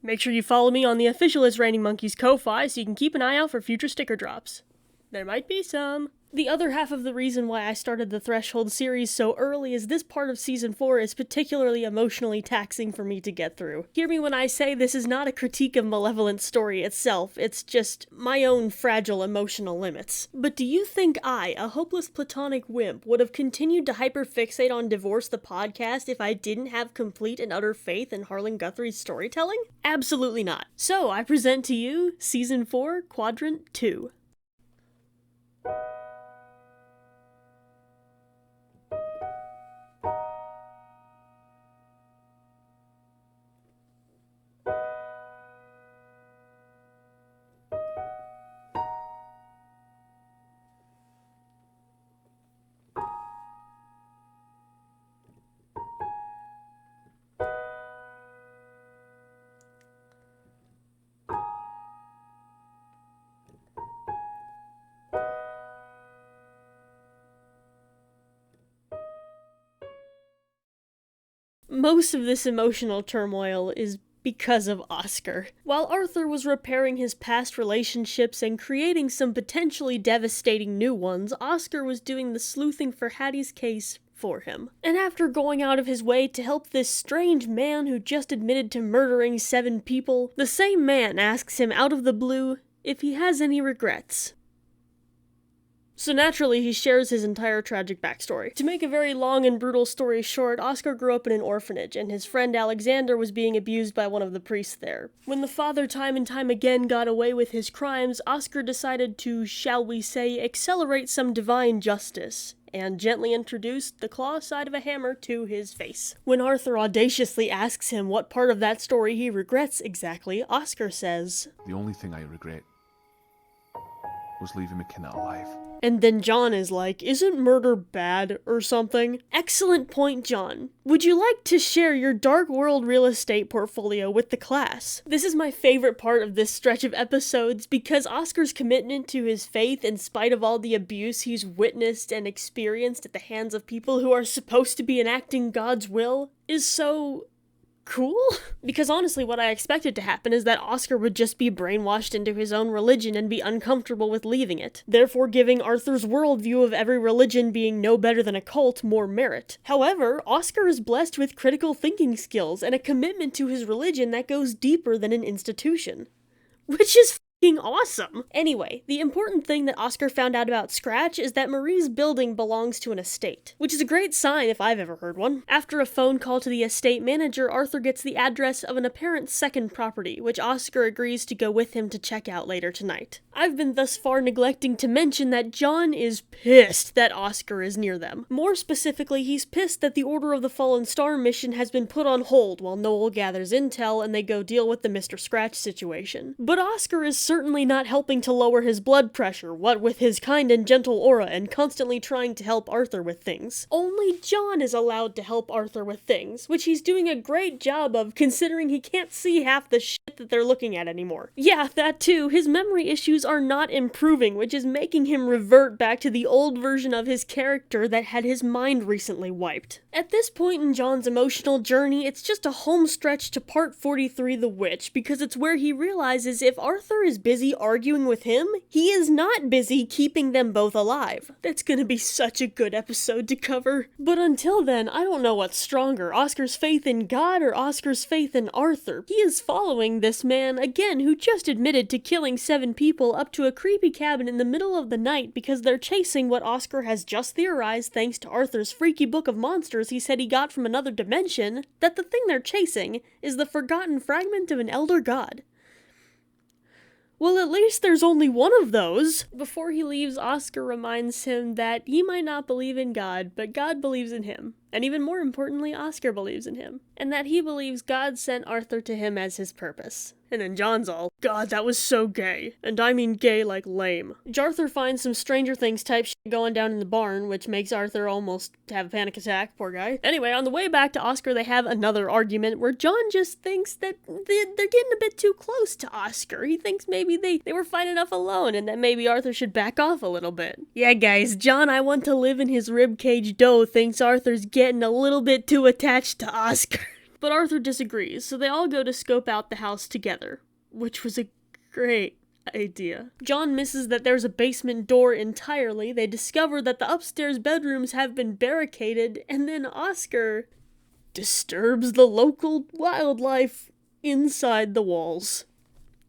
Make sure you follow me on the official Is Raining Monkeys Ko-Fi so you can keep an eye out for future sticker drops. There might be some. The other half of the reason why I started the Threshold series so early is this part of Season 4 is particularly emotionally taxing for me to get through. Hear me when I say this is not a critique of Malevolent story itself, it's just my own fragile emotional limits. But do you think I, a hopeless platonic wimp, would have continued to hyperfixate on Divorce the Podcast if I didn't have complete and utter faith in Harlan Guthrie's storytelling? Absolutely not. So I present to you Season 4, Quadrant 2. Most of this emotional turmoil is because of Oscar. While Arthur was repairing his past relationships and creating some potentially devastating new ones, Oscar was doing the sleuthing for Hattie's case for him. And after going out of his way to help this strange man who just admitted to murdering 7 people, the same man asks him out of the blue if he has any regrets. So naturally, he shares his entire tragic backstory. To make a very long and brutal story short, Oscar grew up in an orphanage, and his friend Alexander was being abused by one of the priests there. When the father time and time again got away with his crimes, Oscar decided to, shall we say, accelerate some divine justice, and gently introduced the claw side of a hammer to his face. When Arthur audaciously asks him what part of that story he regrets exactly, Oscar says, "The only thing I regret was leaving McKenna alive." And then John is like, "Isn't murder bad or something?" Excellent point, John. Would you like to share your Dark World real estate portfolio with the class? This is my favorite part of this stretch of episodes because Oscar's commitment to his faith in spite of all the abuse he's witnessed and experienced at the hands of people who are supposed to be enacting God's will is so cool? Because honestly, what I expected to happen is that Oscar would just be brainwashed into his own religion and be uncomfortable with leaving it, therefore giving Arthur's worldview of every religion being no better than a cult more merit. However, Oscar is blessed with critical thinking skills and a commitment to his religion that goes deeper than an institution. Which is awesome. Anyway, the important thing that Oscar found out about Scratch is that Marie's building belongs to an estate, which is a great sign if I've ever heard one. After a phone call to the estate manager, Arthur gets the address of an apparent second property, which Oscar agrees to go with him to check out later tonight. I've been thus far neglecting to mention that John is pissed that Oscar is near them. More specifically, he's pissed that the Order of the Fallen Star mission has been put on hold while Noel gathers intel and they go deal with the Mr. Scratch situation. But Oscar is certainly not helping to lower his blood pressure, what with his kind and gentle aura and constantly trying to help Arthur with things. Only John is allowed to help Arthur with things, which he's doing a great job of considering he can't see half the shit that they're looking at anymore. Yeah, that too, his memory issues are not improving, which is making him revert back to the old version of his character that had his mind recently wiped. At this point in John's emotional journey, it's just a home stretch to part 43 The Witch, because it's where he realizes if Arthur is busy arguing with him, he is not busy keeping them both alive. That's gonna be such a good episode to cover. But until then, I don't know what's stronger, Oscar's faith in God or Oscar's faith in Arthur. He is following this man, again, who just admitted to killing 7 people up to a creepy cabin in the middle of the night because they're chasing what Oscar has just theorized thanks to Arthur's freaky book of monsters he said he got from another dimension, that the thing they're chasing is the forgotten fragment of an elder god. Well, at least there's only one of those. Before he leaves, Oscar reminds him that he might not believe in God, but God believes in him. And even more importantly, Oscar believes in him. And that he believes God sent Arthur to him as his purpose. And then John's all, "God, that was so gay. And I mean gay like lame." Arthur finds some Stranger Things type shit going down in the barn, which makes Arthur almost have a panic attack, poor guy. Anyway, on the way back to Oscar, they have another argument where John just thinks that they're getting a bit too close to Oscar. He thinks maybe they were fine enough alone, and that maybe Arthur should back off a little bit. Yeah, guys, John, I want to live in his ribcage dough, thinks Arthur's getting a little bit too attached to Oscar. But Arthur disagrees, so they all go to scope out the house together, which was a great idea. John misses that there's a basement door entirely. They discover that the upstairs bedrooms have been barricaded, and then Oscar disturbs the local wildlife inside the walls.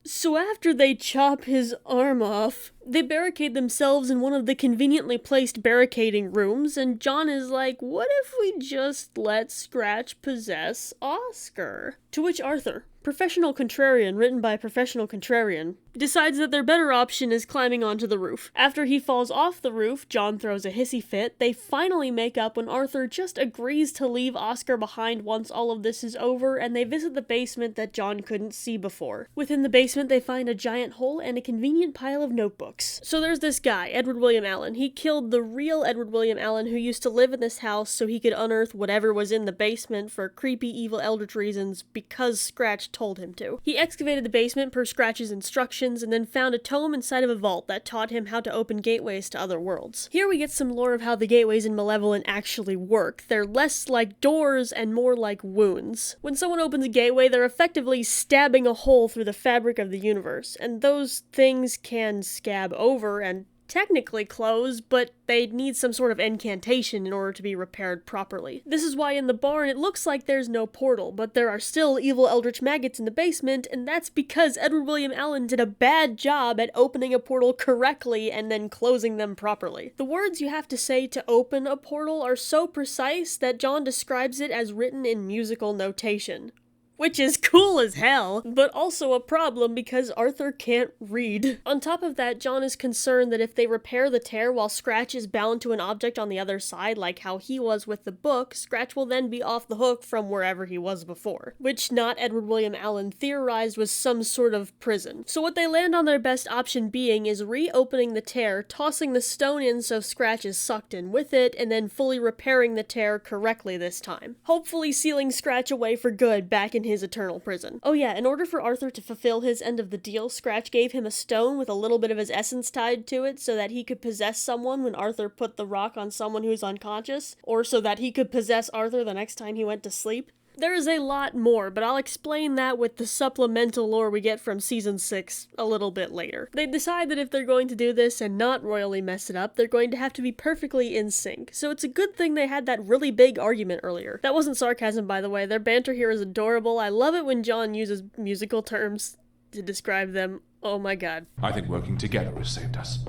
So after they chop his arm off, they barricade themselves in one of the conveniently placed barricading rooms, and John is like, what if we just let Scratch possess Oscar? To which Arthur, professional contrarian written by a professional contrarian, decides that their better option is climbing onto the roof. After he falls off the roof, John throws a hissy fit. They finally make up when Arthur just agrees to leave Oscar behind once all of this is over, and they visit the basement that John couldn't see before. Within the basement, they find a giant hole and a convenient pile of notebooks. So there's this guy, Edward William Allen. He killed the real Edward William Allen who used to live in this house so he could unearth whatever was in the basement for creepy evil eldritch reasons because Scratch told him to. He excavated the basement per Scratch's instructions and then found a tome inside of a vault that taught him how to open gateways to other worlds. Here we get some lore of how the gateways in Malevolent actually work. They're less like doors and more like wounds. When someone opens a gateway, they're effectively stabbing a hole through the fabric of the universe, and those things can scab over and technically close, but they need some sort of incantation in order to be repaired properly. This is why in the barn it looks like there's no portal, but there are still evil eldritch maggots in the basement, and that's because Edward William Allen did a bad job at opening a portal correctly and then closing them properly. The words you have to say to open a portal are so precise that John describes it as written in musical notation. Which is cool as hell, but also a problem because Arthur can't read. On top of that, John is concerned that if they repair the tear while Scratch is bound to an object on the other side, like how he was with the book, Scratch will then be off the hook from wherever he was before, which not Edward William Allen theorized was some sort of prison. So what they land on their best option being is reopening the tear, tossing the stone in so Scratch is sucked in with it, and then fully repairing the tear correctly this time. Hopefully sealing Scratch away for good back in his eternal prison. Oh yeah, in order for Arthur to fulfill his end of the deal, Scratch gave him a stone with a little bit of his essence tied to it so that he could possess someone when Arthur put the rock on someone who's unconscious, or so that he could possess Arthur the next time he went to sleep. There is a lot more, but I'll explain that with the supplemental lore we get from Season 6 a little bit later. They decide that if they're going to do this and not royally mess it up, they're going to have to be perfectly in sync. So it's a good thing they had that really big argument earlier. That wasn't sarcasm, by the way. Their banter here is adorable. I love it when John uses musical terms to describe them. Oh my god. I think working together has saved us.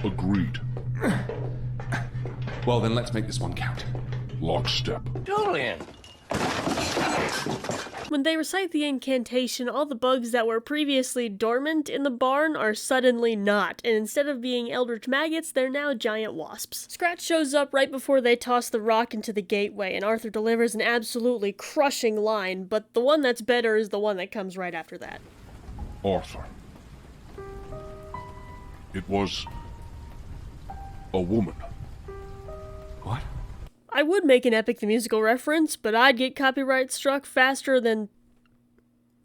Agreed. Well, then let's make this one count. Lockstep. Julian! When they recite the incantation, all the bugs that were previously dormant in the barn are suddenly not, and instead of being eldritch maggots, they're now giant wasps. Scratch shows up right before they toss the rock into the gateway, and Arthur delivers an absolutely crushing line, but the one that's better is the one that comes right after that. Arthur. It was a woman. What? I would make an Epic the Musical reference, but I'd get copyright struck faster than...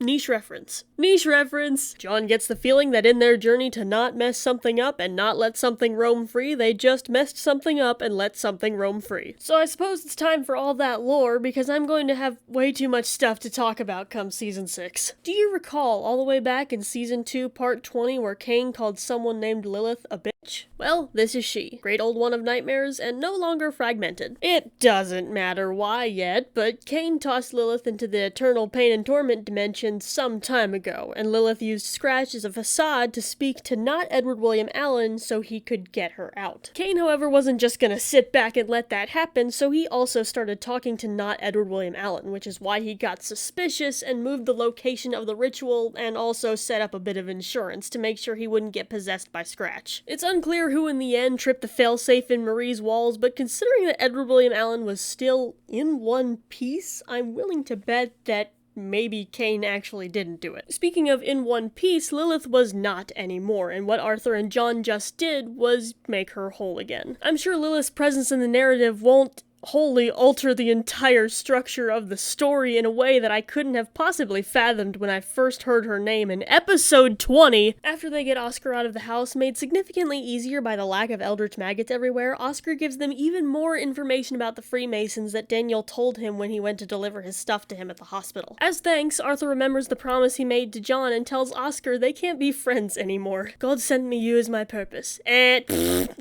Niche reference. Niche reference! John gets the feeling that in their journey to not mess something up and not let something roam free, they just messed something up and let something roam free. So I suppose it's time for all that lore, because I'm going to have way too much stuff to talk about come Season 6. Do you recall all the way back in Season 2, Part 20, where Cain called someone named Lilith a bitch? Well, this is she. Great old one of nightmares, and no longer fragmented. It doesn't matter why yet, but Cain tossed Lilith into the eternal pain and torment dimension some time ago, and Lilith used Scratch as a facade to speak to not Edward William Allen so he could get her out. Cain, however, wasn't just gonna sit back and let that happen, so he also started talking to not Edward William Allen, which is why he got suspicious and moved the location of the ritual and also set up a bit of insurance to make sure he wouldn't get possessed by Scratch. It's unclear who in the end tripped the failsafe in Marie's walls, but considering that Edward William Allen was still in one piece, I'm willing to bet that maybe Cain actually didn't do it. Speaking of in one piece, Lilith was not anymore, and what Arthur and John just did was make her whole again. I'm sure Lilith's presence in the narrative won't wholly alter the entire structure of the story in a way that I couldn't have possibly fathomed when I first heard her name in episode 20. After they get Oscar out of the house, made significantly easier by the lack of eldritch maggots everywhere, Oscar gives them even more information about the Freemasons that Daniel told him when he went to deliver his stuff to him at the hospital. As thanks, Arthur remembers the promise he made to John and tells Oscar they can't be friends anymore. God sent me you as my purpose.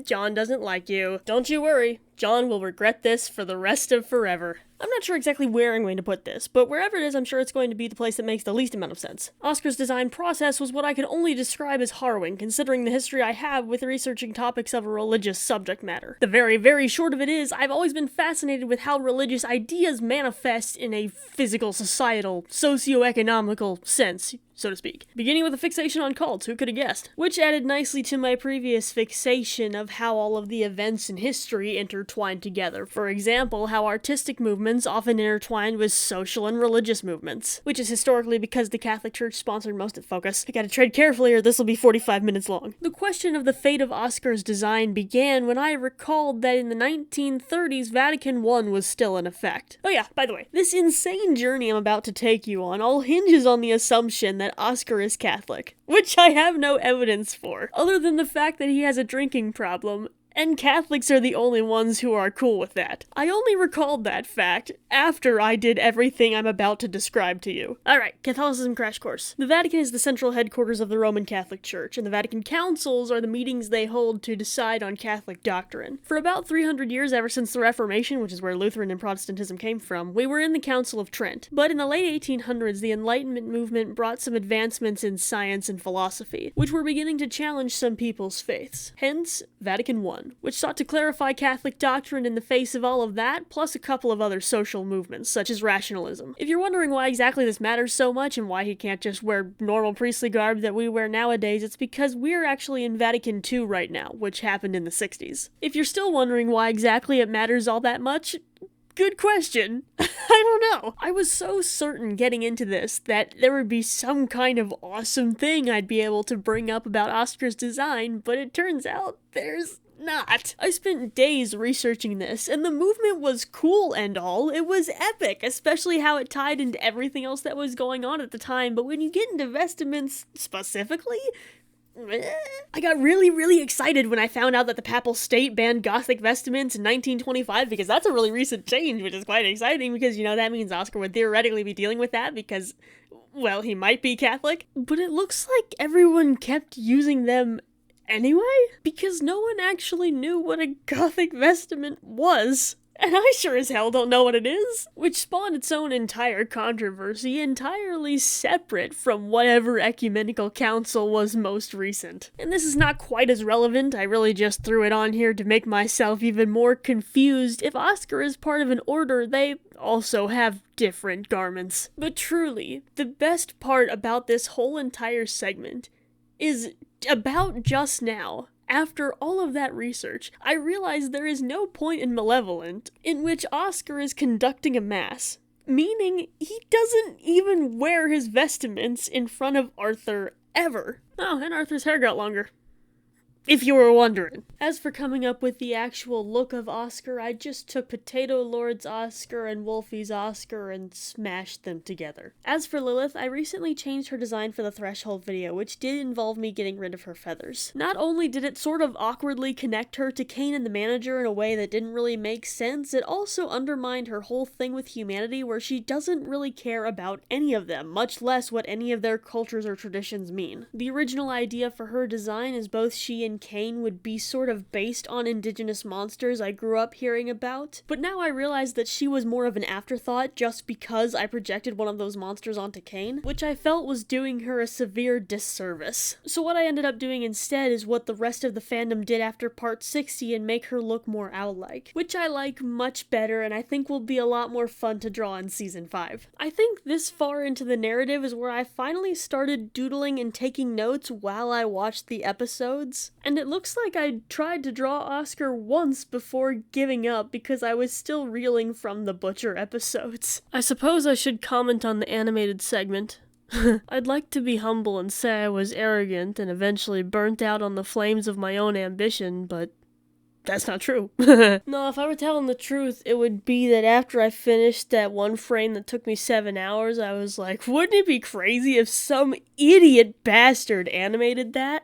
John doesn't like you. Don't you worry. John will regret this for the rest of forever. I'm not sure exactly where I'm going to put this, but wherever it is, I'm sure it's going to be the place that makes the least amount of sense. Oscar's design process was what I could only describe as harrowing, considering the history I have with researching topics of a religious subject matter. The very, very short of it is, I've always been fascinated with how religious ideas manifest in a physical, societal, socio-economical sense, so to speak. Beginning with a fixation on cults, who could have guessed? Which added nicely to my previous fixation of how all of the events in history intertwine together. For example, how artistic movements often intertwined with social and religious movements, which is historically because the Catholic Church sponsored most of Focus. I gotta tread carefully or this will be 45 minutes long. The question of the fate of Oscar's design began when I recalled that in the 1930s, Vatican I was still in effect. Oh yeah, by the way, this insane journey I'm about to take you on all hinges on the assumption that Oscar is Catholic, which I have no evidence for, other than the fact that he has a drinking problem, and Catholics are the only ones who are cool with that. I only recalled that fact after I did everything I'm about to describe to you. Alright, Catholicism crash course. The Vatican is the central headquarters of the Roman Catholic Church, and the Vatican Councils are the meetings they hold to decide on Catholic doctrine. For about 300 years, ever since the Reformation, which is where Lutheran and Protestantism came from, we were in the Council of Trent. But in the late 1800s, the Enlightenment movement brought some advancements in science and philosophy, which were beginning to challenge some people's faiths. Hence, Vatican I, which sought to clarify Catholic doctrine in the face of all of that, plus a couple of other social movements, such as rationalism. If you're wondering why exactly this matters so much and why he can't just wear normal priestly garb that we wear nowadays, it's because we're actually in Vatican II right now, which happened in the 60s. If you're still wondering why exactly it matters all that much, good question. I don't know. I was so certain getting into this that there would be some kind of awesome thing I'd be able to bring up about Oscar's design, but it turns out there's not. I spent days researching this, and the movement was cool and all. It was epic, especially how it tied into everything else that was going on at the time, but when you get into Vestments specifically, I got really, really excited when I found out that the Papal State banned Gothic vestments in 1925, because that's a really recent change, which is quite exciting, because, you know, that means Oscar would theoretically be dealing with that, because, well, he might be Catholic. But it looks like everyone kept using them anyway, because no one actually knew what a Gothic vestment was. And I sure as hell don't know what it is, which spawned its own entire controversy entirely separate from whatever ecumenical council was most recent. And this is not quite as relevant, I really just threw it on here to make myself even more confused. If Oscar is part of an order, they also have different garments. But truly, the best part about this whole entire segment is about just now. After all of that research, I realized there is no point in Malevolent in which Oscar is conducting a mass, meaning he doesn't even wear his vestments in front of Arthur ever. Oh, and Arthur's hair got longer, if you were wondering. As for coming up with the actual look of Oscar, I just took Potato Lord's Oscar and Wolfie's Oscar and smashed them together. As for Lilith, I recently changed her design for the Threshold video, which did involve me getting rid of her feathers. Not only did it sort of awkwardly connect her to Cain and the Manager in a way that didn't really make sense, it also undermined her whole thing with humanity, where she doesn't really care about any of them, much less what any of their cultures or traditions mean. The original idea for her design is both she and Cain would be sort of based on indigenous monsters I grew up hearing about, but now I realize that she was more of an afterthought just because I projected one of those monsters onto Cain, which I felt was doing her a severe disservice. So what I ended up doing instead is what the rest of the fandom did after part 60 and make her look more owl-like, which I like much better and I think will be a lot more fun to draw in season 5. I think this far into the narrative is where I finally started doodling and taking notes while I watched the episodes, and it looks like I tried to draw Oscar once before giving up because I was still reeling from the Butcher episodes. I suppose I should comment on the animated segment. I'd like to be humble and say I was arrogant and eventually burnt out on the flames of my own ambition, but That's not true. No, if I were telling the truth, it would be that after I finished that one frame that took me 7 hours, I was like, wouldn't it be crazy if some idiot bastard animated that?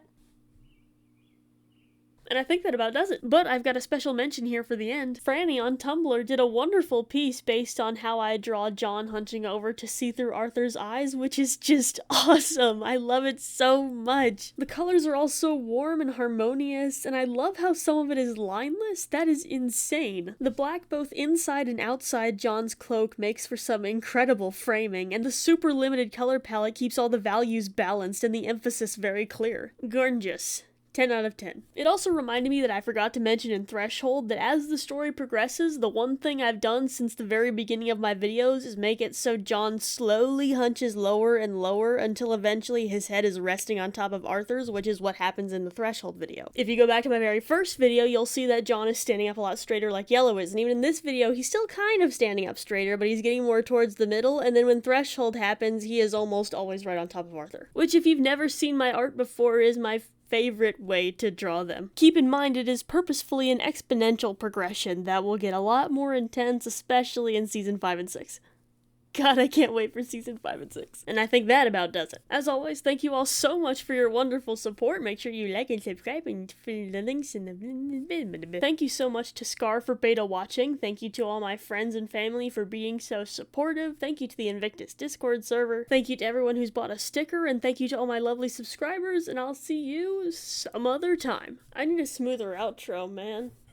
And I think that about does it. But I've got a special mention here for the end. Franny on Tumblr did a wonderful piece based on how I draw John hunching over to see through Arthur's eyes, which is just awesome. I love it so much. The colors are all so warm and harmonious, and I love how some of it is lineless. That is insane. The black both inside and outside John's cloak makes for some incredible framing, and the super limited color palette keeps all the values balanced and the emphasis very clear. Gorgeous. 10 out of 10. It also reminded me that I forgot to mention in Threshold that as the story progresses, the one thing I've done since the very beginning of my videos is make it so John slowly hunches lower and lower until eventually his head is resting on top of Arthur's, which is what happens in the Threshold video. If you go back to my very first video, you'll see that John is standing up a lot straighter like Yellow is, and even in this video, he's still kind of standing up straighter, but he's getting more towards the middle, and then when Threshold happens, he is almost always right on top of Arthur. Which, if you've never seen my art before, is my favorite way to draw them. Keep in mind it is purposefully an exponential progression that will get a lot more intense, especially in season 5 and 6. God, I can't wait for season 5 and 6. And I think that about does it. As always, thank you all so much for your wonderful support. Make sure you like and subscribe and fill the links in the... Thank you so much to Scar for beta watching. Thank you to all my friends and family for being so supportive. Thank you to the Invictus Discord server. Thank you to everyone who's bought a sticker. And thank you to all my lovely subscribers. And I'll see you some other time. I need a smoother outro, man.